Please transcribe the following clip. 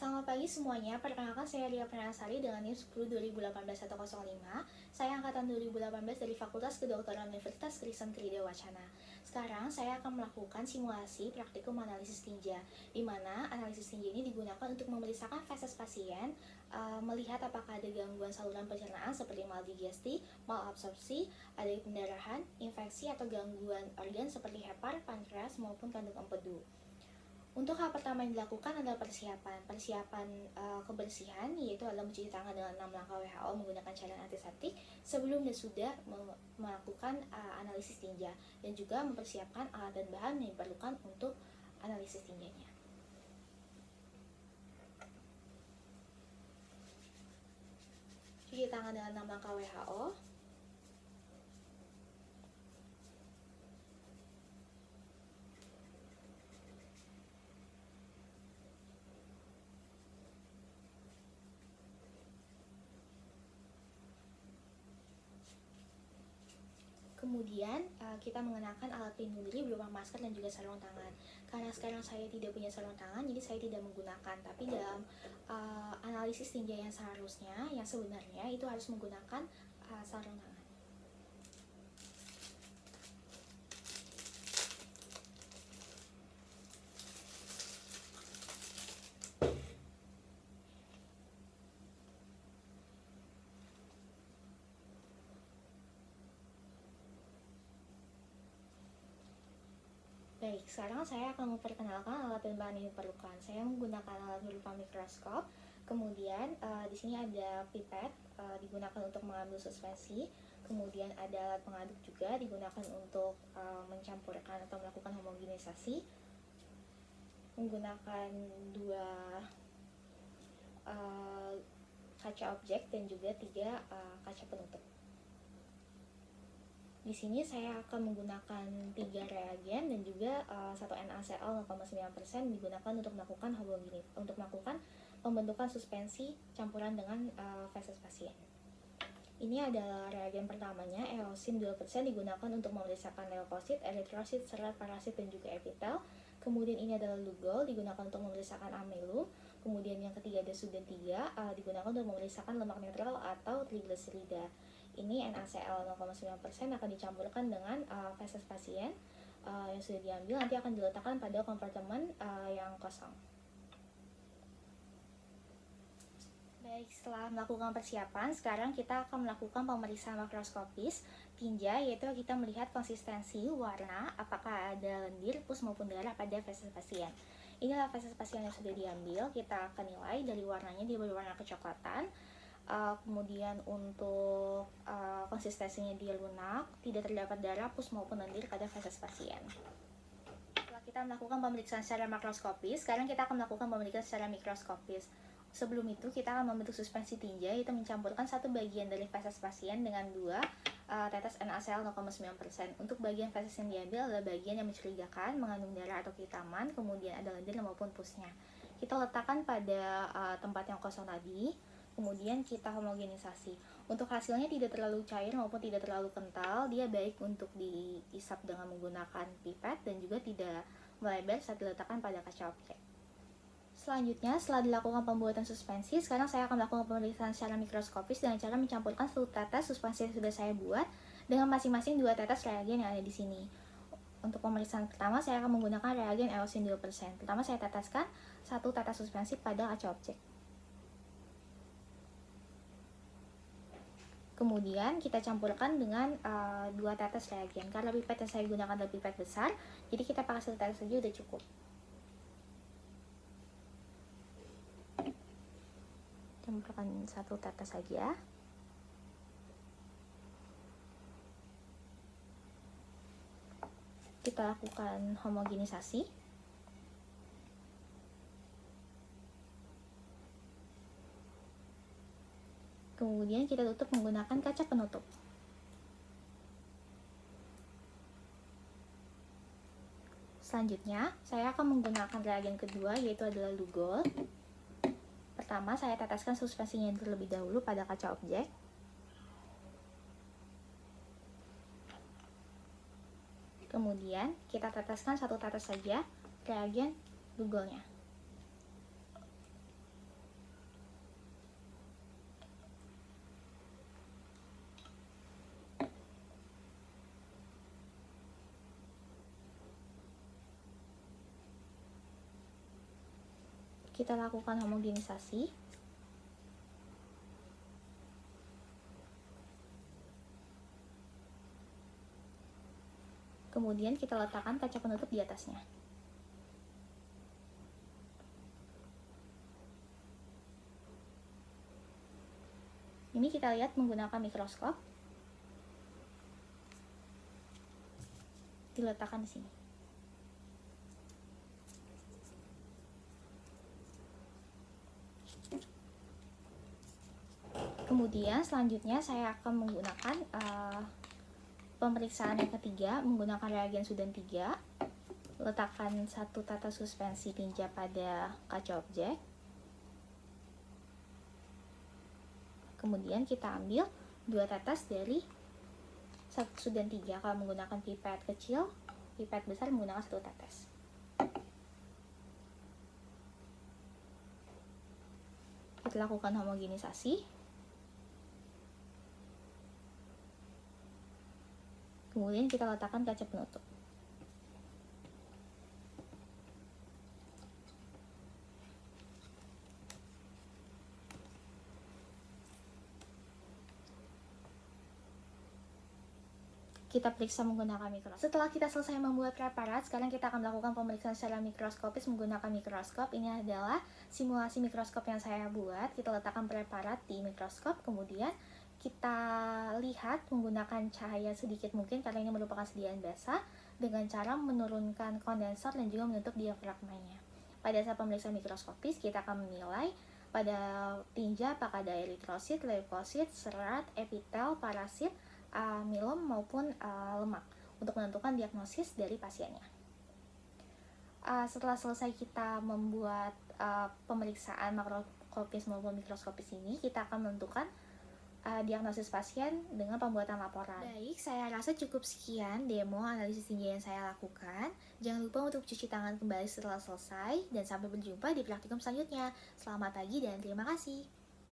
Selamat pagi semuanya, perkenalkan saya Ria Pranasari dengan NIM 10-2018-105. Saya angkatan 2018 dari Fakultas Kedokteran Universitas Kristen Trida Wacana. Sekarang saya akan melakukan simulasi praktikum analisis tinja, di mana analisis tinja ini digunakan untuk memeriksakan feses pasien, melihat apakah ada gangguan saluran pencernaan seperti maldigesti, malabsorpsi, ada pendarahan, infeksi atau gangguan organ seperti hepar, pankreas maupun kandung empedu. Untuk hal pertama yang dilakukan adalah persiapan kebersihan, yaitu adalah mencuci tangan dengan 6 langkah WHO menggunakan cairan antiseptik sebelum dan sudah melakukan analisis tinja, dan juga mempersiapkan alat dan bahan yang diperlukan untuk analisis tinjanya. Cuci tangan dengan 6 langkah WHO. Kemudian kita mengenakan alat pelindung diri berupa masker dan juga sarung tangan. Karena sekarang saya tidak punya sarung tangan, jadi saya tidak menggunakan. Tapi dalam analisis tinja yang seharusnya, yang sebenarnya itu harus menggunakan sarung tangan. Baik, sekarang saya akan memperkenalkan alat dan bahan yang diperlukan. Saya menggunakan alat berupa mikroskop. Kemudian di sini ada pipet digunakan untuk mengambil suspensi. Kemudian ada alat pengaduk juga digunakan untuk mencampurkan atau melakukan homogenisasi. Menggunakan dua kaca objek dan juga 3 kaca penutup. Di sini saya akan menggunakan 3 reagen dan juga 1 NaCl 0,9% digunakan untuk melakukan untuk melakukan pembentukan suspensi campuran dengan feses pasien. Ini adalah reagen pertamanya, eosin 2% digunakan untuk memeriksakan leukosit, eritrosit, serat, parasit, dan juga epitel. Kemudian ini adalah lugol digunakan untuk memeriksakan amelu. Kemudian yang ketiga ada suden 3 digunakan untuk memeriksakan lemak netral atau trigliserida. Ini NaCl 0,9% akan dicampurkan dengan feses pasien yang sudah diambil, nanti akan diletakkan pada kompartemen yang kosong. Baik, setelah melakukan persiapan, sekarang kita akan melakukan pemeriksaan makroskopis tinja, yaitu kita melihat konsistensi warna, apakah ada lendir, pus maupun darah pada feses pasien. Inilah feses pasien yang sudah diambil, kita akan nilai dari warnanya, dia berwarna kecoklatan. Kemudian untuk konsistensinya dia lunak, tidak terdapat darah, pus maupun lendir pada feses pasien. Setelah kita melakukan pemeriksaan secara makroskopis, sekarang kita akan melakukan pemeriksaan secara mikroskopis. Sebelum itu kita akan membentuk suspensi tinja, yaitu mencampurkan satu bagian dari feses pasien dengan 2 tetes NaCl 0,9%. Untuk bagian feses yang diambil adalah bagian yang mencurigakan, mengandung darah atau kehitaman, kemudian ada lendir maupun pusnya. Kita letakkan pada tempat yang kosong tadi. Kemudian kita homogenisasi. Untuk hasilnya tidak terlalu cair maupun tidak terlalu kental, dia baik untuk diisap dengan menggunakan pipet dan juga tidak melebar saat diletakkan pada kaca objek. Selanjutnya, setelah dilakukan pembuatan suspensi, sekarang saya akan melakukan pemeriksaan secara mikroskopis dengan cara mencampurkan seluruh tetes suspensi yang sudah saya buat dengan masing-masing 2 tetes reagen yang ada di sini. Untuk pemeriksaan pertama, saya akan menggunakan reagen eosin 2%. Pertama, saya teteskan 1 tetes suspensi pada kaca objek. Kemudian kita campurkan dengan 2 tetes reagen. Karena pipet yang saya gunakan adalah pipet besar, jadi kita pakai 1 tetes saja udah cukup. Campurkan 1 tetes saja. Kita lakukan homogenisasi. Kemudian kita tutup menggunakan kaca penutup. Selanjutnya, saya akan menggunakan reagen kedua, yaitu adalah lugol. Pertama, saya teteskan suspensinya terlebih dahulu pada kaca objek. Kemudian, kita teteskan 1 tetes saja reagen lugolnya. Kita lakukan homogenisasi. Kemudian kita letakkan kaca penutup di atasnya. Ini kita lihat menggunakan mikroskop. Diletakkan di sini. Kemudian selanjutnya saya akan menggunakan pemeriksaan yang ketiga menggunakan reagen Sudan 3. Letakkan satu tata suspensi tinja pada kaca objek. Kemudian kita ambil 2 tetes dari Sudan 3. Kalau menggunakan pipet kecil, pipet besar menggunakan 1 tetes. Kita lakukan homogenisasi. Kemudian kita letakkan kaca penutup. Kita periksa menggunakan mikroskop. Setelah kita selesai membuat preparat, sekarang kita akan melakukan pemeriksaan secara mikroskopis menggunakan mikroskop. Ini adalah simulasi mikroskop yang saya buat. Kita letakkan preparat di mikroskop, kemudian kita lihat menggunakan cahaya sedikit mungkin karena ini merupakan sediaan basah, dengan cara menurunkan kondensor dan juga menutup diafragmanya. Pada saat pemeriksaan mikroskopis, kita akan menilai pada tinja apakah ada eritrosit, leukosit, serat, epitel, parasit, amilom maupun lemak untuk menentukan diagnosis dari pasiennya. Setelah selesai kita membuat pemeriksaan makroskopis maupun mikroskopis ini, kita akan menentukan diagnosis pasien dengan pembuatan laporan. Baik, saya rasa cukup sekian demo analisis tinja yang saya lakukan. Jangan lupa untuk cuci tangan kembali setelah selesai, dan sampai berjumpa di praktikum selanjutnya. Selamat pagi dan terima kasih.